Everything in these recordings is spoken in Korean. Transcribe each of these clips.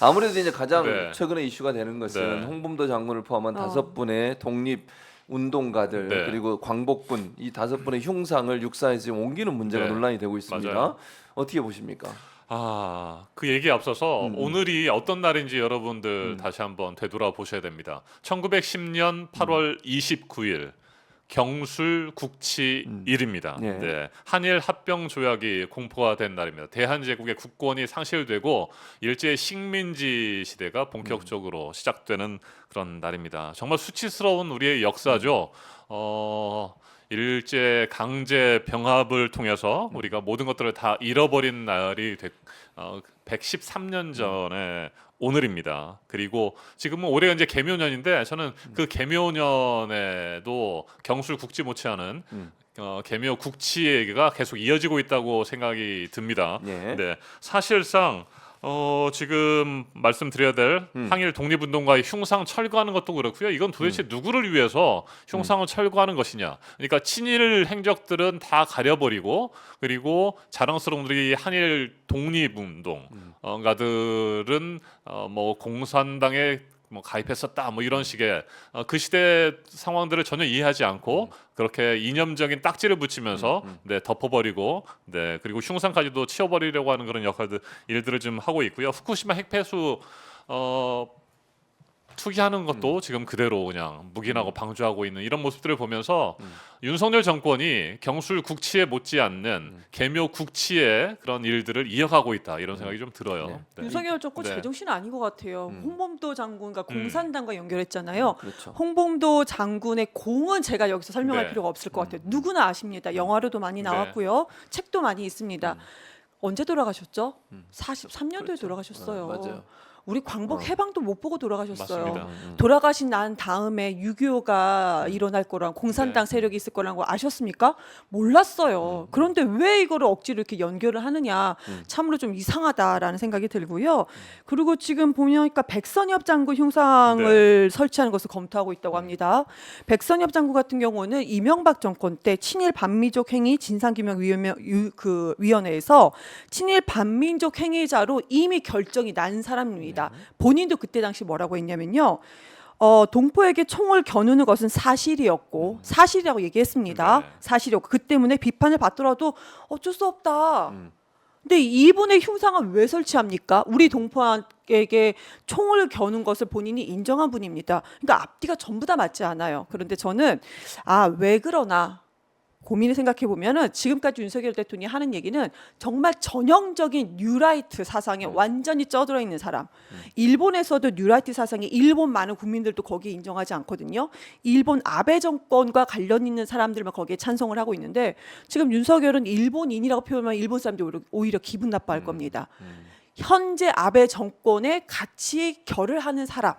아무래도 이제 가장 네. 최근에 이슈가 되는 것은 네. 홍범도 장군을 포함한 5분의 독립 운동가들 네. 그리고 광복군 이 5분의 흉상을 육사에서 지금 옮기는 문제가 네. 논란이 되고 있습니다. 맞아요. 어떻게 보십니까? 그 얘기에 앞서서 음. 오늘이 어떤 날인지 여러분들 다시 한번 되돌아보셔야 됩니다. 1910년 8월 29일 경술 국치일입니다. 네. 네. 한일 합병 조약이 공포가 된 날입니다. 대한제국의 국권이 상실되고 일제 식민지 시대가 본격적으로 시작되는 그런 날입니다. 정말 수치스러운 우리의 역사죠. 일제 강제 병합을 통해서 우리가 모든 것들을 다 잃어버린 날이 113년 전에 오늘입니다. 그리고 지금은 올해가 이제 개묘년인데 저는 그 개묘년에도 경술 국지 못지않은 개묘 국치 얘기가 계속 이어지고 있다고 생각이 듭니다. 네. 네, 사실상 지금 말씀드려야 될 항일 독립운동가의 흉상 철거하는 것도 그렇고요. 이건 도대체 누구를 위해서 흉상을 철거하는 것이냐. 그러니까 친일 행적들은 다 가려버리고 그리고 자랑스러운 우리 한일 독립운동가들은 뭐 공산당에 뭐 가입했었다 뭐 이런 식의 그 시대 상황들을 전혀 이해하지 않고 그렇게 이념적인 딱지를 붙이면서 네, 덮어버리고 네, 그리고 흉상까지도 치워버리려고 하는 그런 일들을 좀 하고 있고요. 후쿠시마 핵폐수 투기하는 것도 지금 그대로 그냥 묵인하고 방조하고 있는 이런 모습들을 보면서 윤석열 정권이 경술 국치에 못지않는 개묘 국치의 그런 일들을 이어가고 있다 이런 생각이 좀 들어요. 네. 네. 윤석열 정권 네. 제정신 아닌 것 같아요. 홍범도 장군과 공산당과 연결했잖아요. 그렇죠. 홍범도 장군의 공은 제가 여기서 설명할 네. 필요가 없을 것 같아요. 누구나 아십니다. 영화로도 많이 나왔고요. 책도 많이 있습니다. 언제 돌아가셨죠? 43년도에 그렇죠. 돌아가셨어요. 맞아요. 우리 광복 해방도 못 보고 돌아가셨어요. 맞습니다. 돌아가신 난 다음에 6.25가 일어날 거랑 공산당 네. 세력이 있을 거라는 거 아셨습니까? 몰랐어요. 그런데 왜 이거를 억지로 이렇게 연결을 하느냐 참으로 좀 이상하다라는 생각이 들고요. 그리고 지금 보니까 백선엽 장군 흉상을 설치하는 것을 검토하고 있다고 합니다. 백선엽 장군 같은 경우는 이명박 정권 때 친일 반민족 행위 진상규명위원회에서 친일 반민족 행위자로 이미 결정이 난 사람입니다. 본인도 그때 당시 뭐라고 했냐면요. 동포에게 총을 겨누는 것은 사실이었고 사실이라고 얘기했습니다. 네. 사실이었고 그 때문에 비판을 받더라도 어쩔 수 없다. 근데 이분의 흉상은 왜 설치합니까? 우리 동포에게 총을 겨눈 것을 본인이 인정한 분입니다. 그러니까 앞뒤가 전부 다 맞지 않아요. 그런데 저는 왜 그러나 고민을 생각해 보면은 지금까지 윤석열 대통령이 하는 얘기는 정말 전형적인 뉴라이트 사상에 완전히 쪄들어 있는 사람. 일본에서도 뉴라이트 사상이 일본 많은 국민들도 거기에 인정하지 않거든요. 일본 아베 정권과 관련 있는 사람들만 거기에 찬성을 하고 있는데 지금 윤석열은 일본인이라고 표현하면 일본 사람들이 오히려 기분 나빠할 겁니다. 현재 아베 정권에 같이 결을 하는 사람.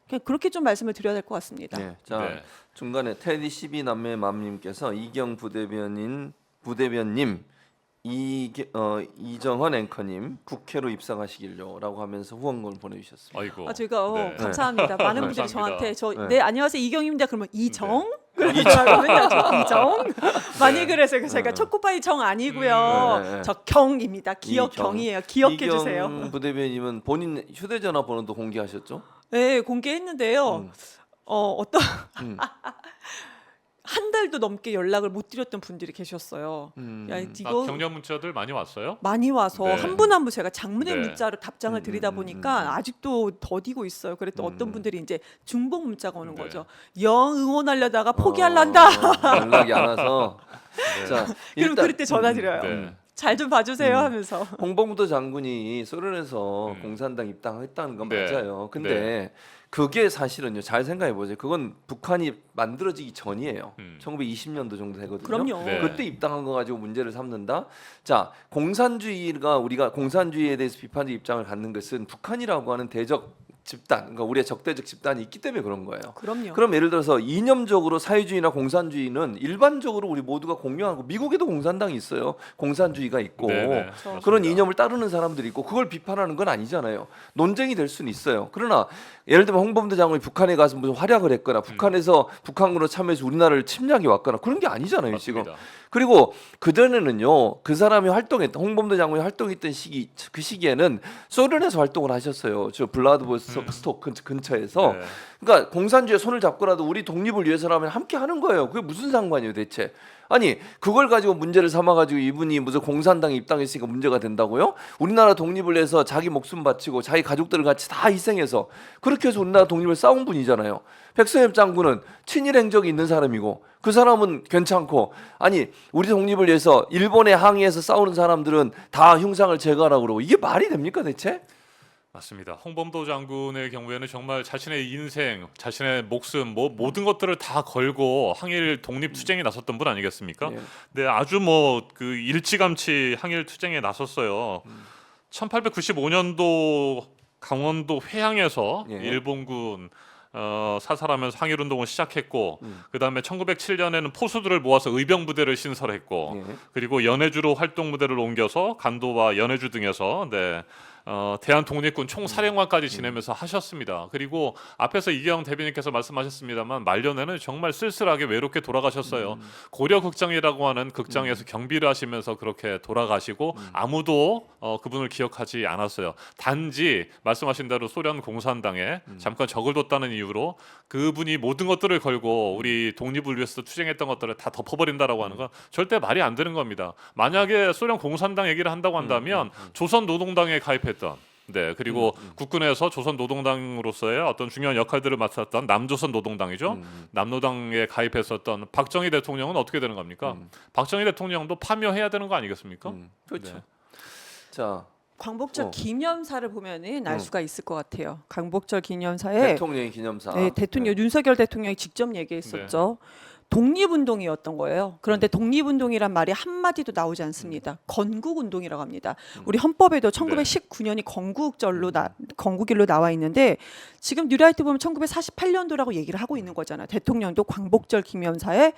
그냥 그렇게 좀 말씀을 드려야 될 것 같습니다. 네. 자, 네. 중간에 테디 12남매 맘님께서 이경 부대변님 이정헌 앵커님 국회로 입성하시길요라고 하면서 후원금을 보내주셨습니다. 아이고. 제가 네. 감사합니다. 많은 분들이 감사합니다. 저한테 네. 안녕하세요 이경입니다. 그러면 이정? 그러더라고요. 맨날 이정? 많이 그래서 제가 초코파이 정 아니고요. 네. 저 경입니다. 기억경이에요. 기억해 주세요. 이경 부대변님은 본인 휴대전화 번호도 공개하셨죠? 네, 공개했는데요. 어떤 한 달도 넘게 연락을 못 드렸던 분들이 계셨어요. 야, 이거 격려 문자들 많이 왔어요? 많이 와서 네. 한 분 한 분 제가 장문의 네. 문자로 답장을 드리다 보니까 아직도 더디고 있어요. 그랬더니 어떤 분들이 이제 중복 문자가 오는 네. 거죠. 영 응원하려다가 포기할란다. 연락이 안 와서. 자, 그럼 그럴 때 전화 드려요. 네. 잘 좀 봐주세요 하면서. 홍범도 장군이 소련에서 공산당 입당했다는 건 네. 맞아요. 근데 그게 사실은요. 잘 생각해 보세요. 그건 북한이 만들어지기 전이에요. 1920년도 정도 되거든요. 그럼요. 네. 그때 입당한 거 가지고 문제를 삼는다. 자, 공산주의가 우리가 공산주의에 대해서 비판적 입장을 갖는 것은 북한이라고 하는 대적 집단, 그러니까 우리의 적대적 집단이 있기 때문에 그런 거예요. 그럼요. 그럼 예를 들어서 이념적으로 사회주의나 공산주의는 일반적으로 우리 모두가 공유하고 미국에도 공산당이 있어요. 공산주의가 있고 네네. 그렇죠. 그런 이념을 따르는 사람들이 있고 그걸 비판하는 건 아니잖아요. 논쟁이 될 수는 있어요. 그러나 예를 들면 홍범도 장관이 북한에 가서 무슨 활약을 했거나 북한에서 북한군으로 참여해서 우리나라를 침략해 왔거나 그런 게 아니잖아요. 지금. 맞습니다. 그리고 그전에는요 그 사람이 활동했던 홍범도 장관이 활동했던 시기 그 시기에는 소련에서 활동을 하셨어요. 저 블라디보스토크 근처에서. 네. 그러니까 공산주의에 손을 잡고라도 우리 독립을 위해서라면 함께 하는 거예요. 그게 무슨 상관이에요, 대체? 아니 그걸 가지고 문제를 삼아가지고 이분이 무슨 공산당에 입당했으니까 문제가 된다고요? 우리나라 독립을 위해서 자기 목숨 바치고 자기 가족들을 같이 다 희생해서 그렇게 해서 우리나라 독립을 싸운 분이잖아요. 백선엽 장군은 친일 행적이 있는 사람이고 그 사람은 괜찮고 아니 우리 독립을 위해서 일본에 항의해서 싸우는 사람들은 다 흉상을 제거하라고 그러고 이게 말이 됩니까 대체? 맞습니다. 홍범도 장군의 경우에는 정말 자신의 인생, 자신의 목숨, 뭐 모든 것들을 다 걸고 항일 독립 투쟁에 나섰던 분 아니겠습니까? 예. 네, 아주 뭐 그 일찌감치 항일 투쟁에 나섰어요. 1895년도 강원도 회양에서 예. 일본군 사살하면서 항일 운동을 시작했고 그 다음에 1907년에는 포수들을 모아서 의병 부대를 신설했고 예. 그리고 연해주로 활동 무대를 옮겨서 간도와 연해주 등에서 대한 독립군 총사령관까지 지내면서 하셨습니다. 그리고 앞에서 이경 대변인께서 말씀하셨습니다만 말년에는 정말 쓸쓸하게 외롭게 돌아가셨어요. 고려 극장이라고 하는 극장에서 경비를 하시면서 그렇게 돌아가시고 아무도 그분을 기억하지 않았어요. 단지 말씀하신 대로 소련 공산당에 잠깐 적을 뒀다는 이유로 그분이 모든 것들을 걸고 우리 독립을 위해서 투쟁했던 것들을 다 덮어버린다라고 하는 건 절대 말이 안 되는 겁니다. 만약에 소련 공산당 얘기를 한다고 한다면 조선 노동당에 가입했던 네 그리고 국군에서 조선 노동당으로서의 어떤 중요한 역할들을 맡았던 남조선 노동당이죠. 남노당에 가입했었던 박정희 대통령은 어떻게 되는 겁니까? 박정희 대통령도 파묘해야 되는 거 아니겠습니까? 그렇죠. 네. 자 광복절 기념사를 보면은 알 어. 수가 있을 것 같아요. 광복절 기념사에 대통령의 기념사. 네, 대통령 윤석열 대통령이 직접 얘기했었죠. 독립운동이었던 거예요. 그런데 독립운동이란 말이 한마디도 나오지 않습니다. 건국운동이라고 합니다. 우리 헌법에도 1919년이 건국일로 나와 있는데 지금 뉴라이트 보면 1948년도라고 얘기를 하고 있는 거잖아요. 대통령도 광복절 기념사에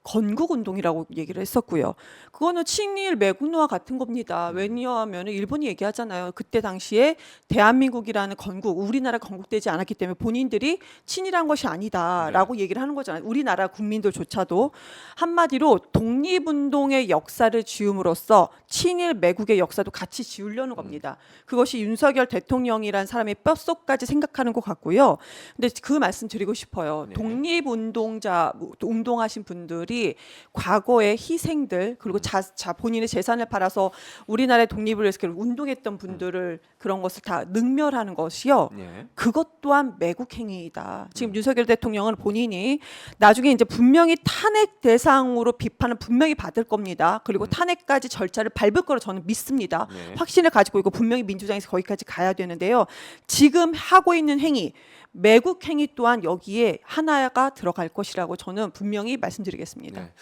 건국운동이라고 얘기를 했었고요. 그거는 친일 매국노와 같은 겁니다. 왜냐하면 일본이 얘기하잖아요. 그때 당시에 대한민국이라는 건국, 우리나라 건국되지 않았기 때문에 본인들이 친일한 것이 아니다라고 얘기를 하는 거잖아요. 우리나라 국민들조차도 한마디로 독립운동의 역사를 지음으로써 친일 매국의 역사도 같이 지우려는 겁니다. 그것이 윤석열 대통령이란 사람의 뼛속까지 생각하는 것 같고요. 근데 그 말씀 드리고 싶어요. 네. 독립운동자, 운동하신 분들이 과거의 희생들 그리고 본인의 재산을 팔아서 우리나라의 독립을 위해서 운동했던 분들을 그런 것을 다 능멸하는 것이요. 예. 그것 또한 매국 행위이다. 지금 윤석열 대통령은 본인이 나중에 이제 분명히 탄핵 대상으로 비판을 분명히 받을 겁니다. 그리고 탄핵까지 절차를 밟을 거로 저는 믿습니다. 네. 확신을 가지고 있고 분명히 민주당에서 거기까지 가야 되는데요. 지금 하고 있는 행위 매국 행위 또한 여기에 하나가 들어갈 것이라고 저는 분명히 말씀드리겠습니다. 네.